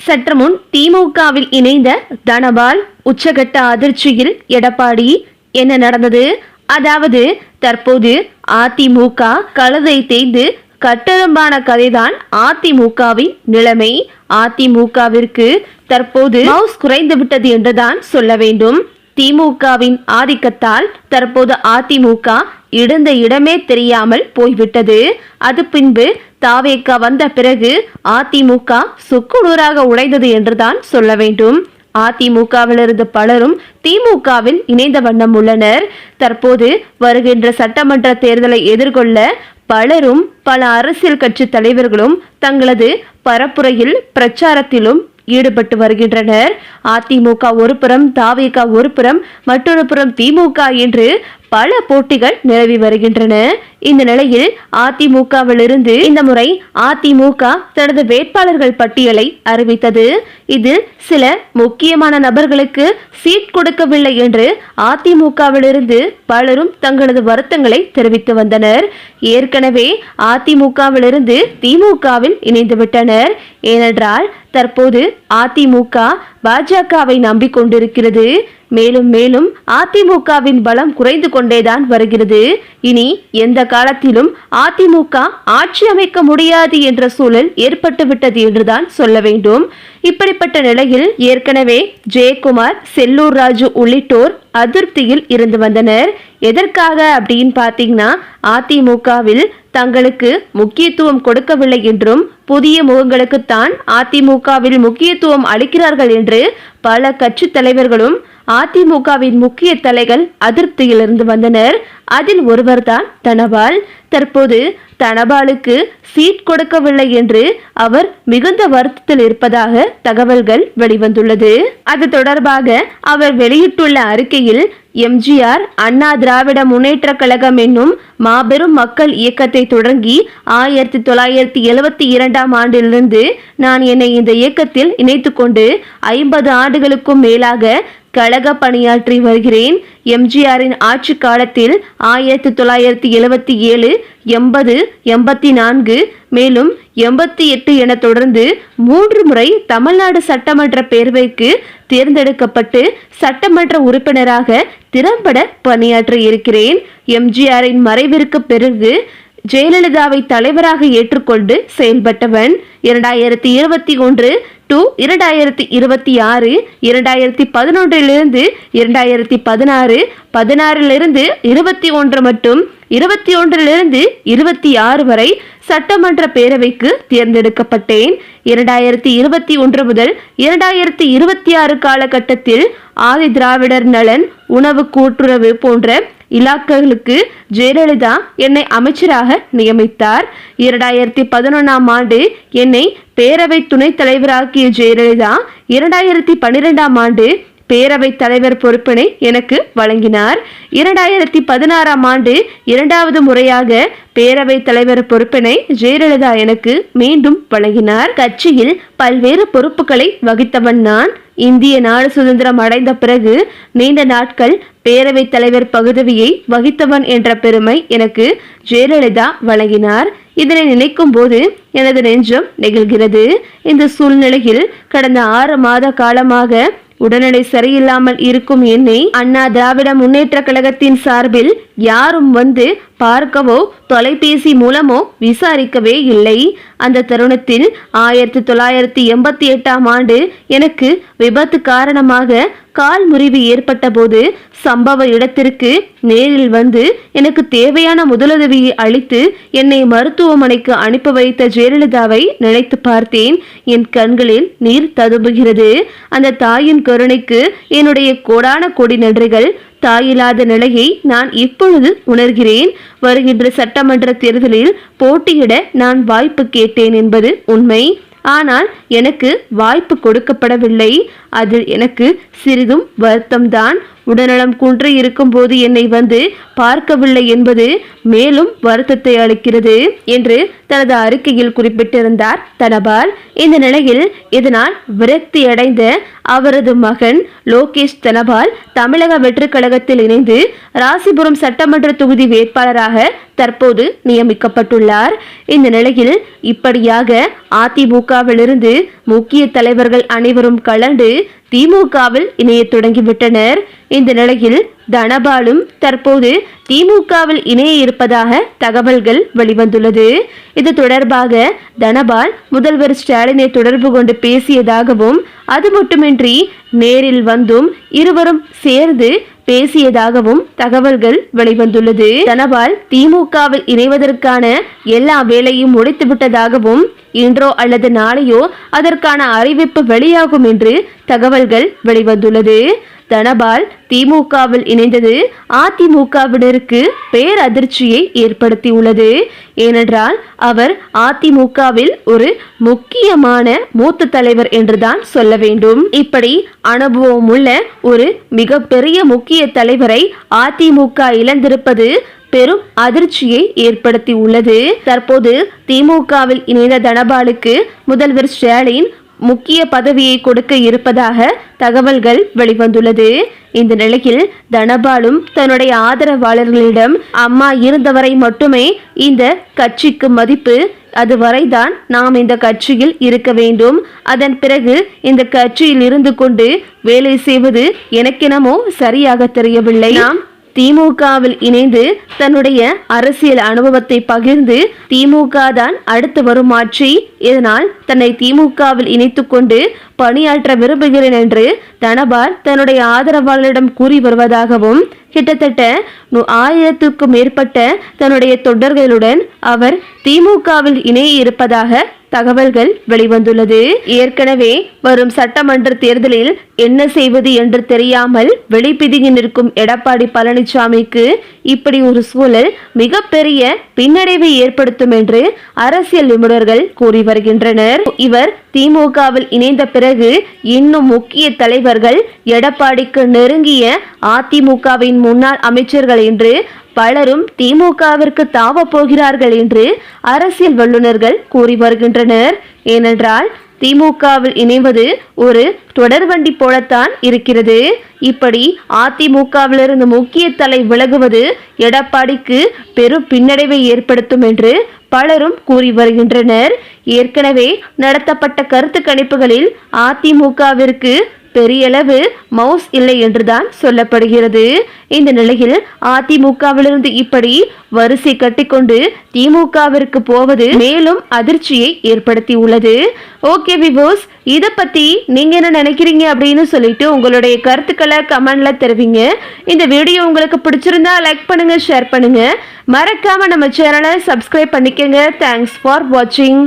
சற்று முன் திமுகவில் இணைந்த தனபால் உச்சகட்ட அதிர்ச்சியில் எடப்பாடி. என்ன நடந்தது? அதாவது தற்போது அதிமுக கழுதை தேய்ந்து கட்டெரும்பான கதைதான் அதிமுகவின் நிலைமை. அதிமுகவிற்கு தற்போது மவுஸ் குறைந்து விட்டது என்றுதான் சொல்ல வேண்டும். திமுகவின் ஆதிக்கத்தால் தற்போது அதிமுக இடந்த இடமே தெரியாமல் போய்விட்டது. அது பின்பு தாவேகா வந்த பிறகு அதிமுக சுக்குநூறாக உடைந்தது என்றுதான் சொல்ல வேண்டும். அதிமுகவிலிருந்து பலரும் திமுகவில் இணைந்த வண்ணம் உள்ளனர். தற்போது வருகின்ற சட்டமன்ற தேர்தலை எதிர்கொள்ள பலரும் பல அரசியல் கட்சி தலைவர்களும் தங்களது பரப்புரையில் பிரச்சாரத்திலும் ஈடுபட்டு வருகின்றனர். அதிமுக ஒரு புறம், தாவேகா ஒரு புறம், மற்றொரு புறம் திமுக என்று பல போட்டிகள் நிலவி வருகின்றன. இந்த நிலையில் அதிமுகவிலிருந்து இந்த முறை அதிமுக தனது வேட்பாளர்கள் பட்டியலை அறிவித்தது. இதில் சில முக்கியமான நபர்களுக்கு சீட் கொடுக்கவில்லை என்று அதிமுகவிலிருந்து பலரும் தங்களது வருத்தங்களை தெரிவித்து வந்தனர். ஏற்கனவே அதிமுகவிலிருந்து திமுகவில் இணைந்துவிட்டனர். ஏனென்றால் தற்போது அதிமுக பாஜகவை நம்பிக்கொண்டிருக்கிறது. மேலும் மேலும் அதிமுகவின் பலம் குறைந்து கொண்டேதான் வருகிறது. இனி எந்த காலத்திலும் அதிமுக ஆட்சி அமைக்க முடியாது என்ற சூழல் ஏற்பட்டுவிட்டது என்றுதான் சொல்ல வேண்டும். இப்படிப்பட்ட நிலையில் ஏற்கனவே ஜெயக்குமார், செல்லூர் ராஜு உள்ளிட்டோர் அதிருப்தியில் இருந்து வந்தனர். எதற்காக அப்படின்னு பார்த்தீங்கன்னா, அதிமுகவில் தங்களுக்கு முக்கியத்துவம் கொடுக்கவில்லை என்றும் புதிய முகங்களுக்குத்தான் அதிமுகவில் முக்கியத்துவம் அளிக்கிறார்கள் என்று பல கட்சி தலைவர்களும் அதிமுகவின் முக்கிய தலைகள் அதிருப்தியில் இருந்து வந்தனர். அதில் ஒருவர்தான் தனபால். தற்போது தனபாலுக்கு சீட் கொடுக்கவில்லை என்று அவர் மிகுந்த வருத்தத்தில் இருப்பதாக தகவல்கள் வெளிவந்துள்ளது. அது தொடர்பாக அவர் வெளியிட்டுள்ள அறிக்கையில், எம்ஜிஆர் அண்ணா திராவிட முன்னேற்ற கழகம் என்னும் மாபெரும் மக்கள் இயக்கத்தை தொடங்கி 1972 ஆண்டிலிருந்து நான் என்னை இந்த இயக்கத்தில் இணைத்து கொண்டு 50 ஆண்டுகளுக்கும் மேலாக கழக பணியாற்றி வருகிறேன். எம்ஜிஆரின் ஆட்சி காலத்தில் 1977, 80, 84 மேலும் 88 என தொடர்ந்து 3 முறை தமிழ்நாடு சட்டமன்ற பேரவைக்கு தேர்ந்தெடுக்கப்பட்டு சட்டமன்ற உறுப்பினராக திறம்பட பணியாற்றி இருக்கிறேன். எம்ஜிஆரின் மறைவிற்கு பிறகு ஜெயலலிதாவை தலைவராக ஏற்றுக்கொண்டு செயல்பட்டவன். 2021 to 2026, 2011 2016, 16 21 மற்றும் 21 26 வரை சட்டமன்ற பேரவைக்கு தேர்ந்தெடுக்கப்பட்டேன். 2021 முதல் 2026 காலகட்டத்தில் ஆதி திராவிடர் நலன், உணவு கூட்டுறவு போன்ற இலாக்காக்களுக்கு ஜெயலலிதா என்னை அமைச்சராக நியமித்தார். 2011 ஆண்டு என்னை பேரவை துணைத் தலைவராக்கிய ஜெயலலிதா 2012 ஆண்டு பேரவைத் தலைவர் பொறுப்பினை எனக்கு வழங்கினார். 2016 ஆண்டு 2வது முறையாக பேரவைத் தலைவர் பொறுப்பினை ஜெயலலிதா எனக்கு மீண்டும் வழங்கினார். கட்சியில் பல்வேறு பொறுப்புகளை வகித்தவன் நான். இந்திய நாடு சுதந்திரம் அடைந்த பிறகு நீண்ட நாட்கள் பேரவைத் தலைவர் பதவியை வகித்தவன் என்ற பெருமை எனக்கு ஜெயலலிதா வழங்கினார். இதனை நினைக்கும் போது எனது நெஞ்சம் நெகிழ்கிறது. இந்த சூழ்நிலையில் கடந்த 6 மாத காலமாக உடல்நிலை சரியில்லாமல் இருக்கும் என்னை அண்ணா திராவிட முன்னேற்ற கழகத்தின் சார்பில் யாரும் வந்து பார்க்கவோ தொலைபேசி மூலமோ விசாரிக்கவே இல்லை. அந்த தருணத்தில் 1988 ஆண்டு எனக்கு விபத்து காரணமாக கால் முறிவு ஏற்பட்ட போது சம்பவ இடத்திற்கு நேரில் வந்து எனக்கு தேவையான முதலுதவியை அளித்து என்னை மருத்துவமனைக்கு அனுப்பி வைத்த ஜெயலலிதாவை நினைத்து பார்த்தேன். என் கண்களில் நீர் ததும்புகிறது. அந்த தாயின் கருணைக்கு என்னுடைய கோடான கோடி நன்றிகள். தாயில்லாத நிலையை நான் இப்பொழுது உணர்கிறேன். வருகின்ற சட்டமன்ற தேர்தலில் போட்டியிட நான் வாய்ப்பு கேட்டேன் என்பது உண்மை. ஆனால் எனக்கு வாய்ப்பு கொடுக்கப்படவில்லை. அதில் எனக்கு சிறிதும் வருத்தம்தான். உடல்நலம் குன்றி இருக்கும் போது என்னை வந்து பார்க்கவில்லை என்பது மேலும் வருத்தத்தை அளிக்கிறது என்று தனது அறிக்கையில் குறிப்பிட்டிருந்தார் தனபால். இந்த நிலையில் இதனால் விரக்தி அடைந்த அவரது மகன் லோகேஷ் தனபால் தமிழக வெற்றிக் கழகத்தில் இணைந்து ராசிபுரம் சட்டமன்ற தொகுதி வேட்பாளராக தற்போது நியமிக்கப்பட்டுள்ளார். இந்த நிலையில் இப்படியாக அதிமுகவிலிருந்து முக்கிய தலைவர்கள் அனைவரும் கலந்து திமுகவில் இணைய தொடங்கிவிட்டனர். இந்த நிலையில் தனபாலும் தற்போது திமுகவில் இணைய இருப்பதாக தகவல்கள் வெளிவந்துள்ளது. இது தொடர்பாக தனபால் முதல்வர் ஸ்டாலினை தொடர்பு கொண்டு பேசியதாகவும் அது மட்டுமின்றி நேரில் வந்தும் இருவரும் சேர்ந்து பேசியதாகவும் தகவல்கள் வெளிவந்துள்ளது. தனபால் திமுகவில் இணைவதற்கான எல்லா வேலையும் முடித்துவிட்டதாகவும் இன்றோ அல்லது நாளையோ அதற்கான அறிவிப்பு வெளியாகும் என்று தகவல்கள் வெளிவந்துள்ளது. தனபால் திமுகவில் இணைந்தது அதிமுகவினருக்கு பேரதிர்ச்சியை ஏற்படுத்தியுள்ளது. ஏனென்றால் அவர் அதிமுகவில் ஒரு முக்கியமான மூத்த தலைவர் என்றுதான் சொல்ல வேண்டும். இப்படி அனுபவம் உள்ள ஒரு மிகப்பெரிய முக்கிய தலைவரை அதிமுக இழந்திருப்பது பெரும் அதிர்ச்சியை ஏற்படுத்தி உள்ளது. தற்போது திமுகவில் இணைந்த தனபாலுக்கு முதல்வர் ஸ்டாலின் முக்கிய பதவியை கொடுக்க இருப்பதாக தகவல்கள் வெளிவந்துள்ளது. இந்த நிலையில் தனபாலும் தன்னுடைய ஆதரவாளர்களிடம் அம்மா இருந்தவரை மட்டுமே இந்த கட்சிக்கு மதிப்பு, அதுவரைதான் நாம் இந்த கட்சியில் இருக்க வேண்டும், அதன் பிறகு இந்த கட்சியில் இருந்து கொண்டு வேலை செய்வது எனக்கெனமோ சரியாக தெரியவில்லை. நாம் திமுகவில் இணைந்து தன்னுடைய அரசியல் அனுபவத்தை பகிர்ந்து திமுக தான் அடுத்து வரும் ஆட்சி, இதனால் தன்னை திமுகவில் இணைத்து கொண்டு பணியாற்ற விரும்புகிறேன் என்று தனபால் தன்னுடைய ஆதரவாளரிடம் கூறி வருவதாகவும் கிட்டத்தட்ட 1000க்கும் மேற்பட்ட தன்னுடைய தொண்டர்களுடன் அவர் திமுகவில் இணைய இருப்பதாக தகவல்கள் வெளிவந்துள்ளது. ஏற்கனவே வரும் சட்டமன்ற தேர்தலில் என்ன செய்வது என்று தெரியாமல் வெளிப்பிதுங்கி நிற்கும் எடப்பாடி பழனிசாமிக்கு இப்படி ஒரு சூழல் மிகப்பெரிய பின்னடைவை ஏற்படுத்தும் என்று அரசியல் நிபுணர்கள் கூறி வருகின்றனர். இவர் திமுகவில் இணைந்த பிறகு இன்னும் முக்கிய தலைவர்கள் எடப்பாடிக்கு நெருங்கிய அதிமுகவின் முன்னாள் அமைச்சர்கள் என்று பலரும் திமுகவிற்கு தாவ போகிறார்கள் என்று அரசியல் வல்லுநர்கள் கூறி வருகின்றனர். ஏனென்றால் திமுகவில் இணைவது ஒரு தொடர்வண்டி போலத்தான் இருக்கிறது. இப்படி அதிமுகவிலிருந்து முக்கிய தலை விலகுவது எடப்பாடிக்கு பெரும் பின்னடைவை ஏற்படுத்தும் என்று பலரும் கூறி வருகின்றனர். ஏற்கனவே நடத்தப்பட்ட கருத்து கணிப்புகளில் அதிமுகவிற்கு பெரியளவு மவுஸ் இல்லை என்றுதான் சொல்லப்படுகிறது. இந்த நிலையில் அதிமுகவிலிருந்து இப்படி வரிசை கட்டிக்கொண்டு திமுகவிற்கு போவது மேலும் அதிர்ச்சியை ஏற்படுத்தி உள்ளது. ஓகே விவோஸ், இதை பத்தி நீங்க என்ன நினைக்கிறீங்க அப்படின்னு சொல்லிட்டு உங்களுடைய கருத்துக்களை கமெண்ட்ல தெரிவிங்க. இந்த வீடியோ உங்களுக்கு பிடிச்சிருந்தா லைக் பண்ணுங்க, ஷேர் பண்ணுங்க, மறக்காம நம்ம சேனலை சப்ஸ்கிரைப் பண்ணிக்கங்க. தேங்க்ஸ் ஃபார் வாட்சிங்.